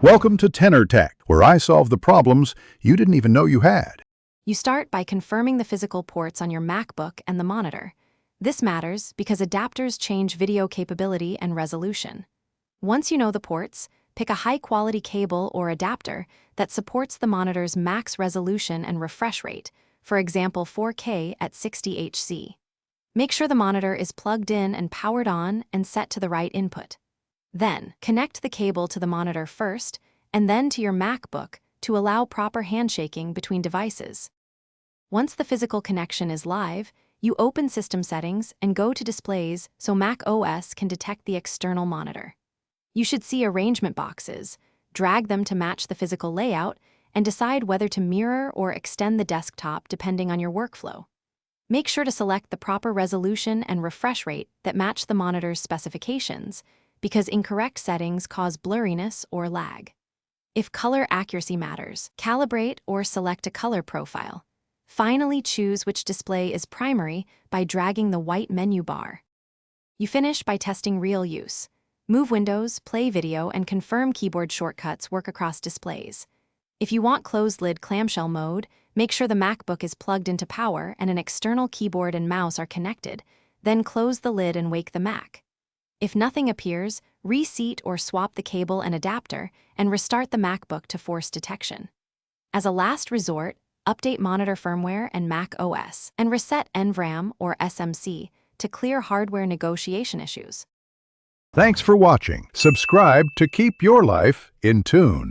Welcome to Tenor Tech, where I solve the problems you didn't even know you had. You start by confirming the physical ports on your MacBook and the monitor. This matters because adapters change video capability and resolution. Once you know the ports, pick a high-quality cable or adapter that supports the monitor's max resolution and refresh rate, for example 4K at 60 Hz. Make sure the monitor is plugged in and powered on and set to the right input. Then, connect the cable to the monitor first, and then to your MacBook to allow proper handshaking between devices. Once the physical connection is live, you open System Settings and go to Displays so macOS can detect the external monitor. You should see arrangement boxes. Drag them to match the physical layout and decide whether to mirror or extend the desktop depending on your workflow. Make sure to select the proper resolution and refresh rate that match the monitor's specifications, because incorrect settings cause blurriness or lag. If color accuracy matters, calibrate or select a color profile. Finally, choose which display is primary by dragging the white menu bar. You finish by testing real use. Move windows, play video, and confirm keyboard shortcuts work across displays. If you want closed-lid clamshell mode, make sure the MacBook is plugged into power and an external keyboard and mouse are connected, then close the lid and wake the Mac. If nothing appears, reseat or swap the cable and adapter and restart the MacBook to force detection. As a last resort, update monitor firmware and macOS and reset NVRAM or SMC to clear hardware negotiation issues. Thanks for watching. Subscribe to keep your life in tune.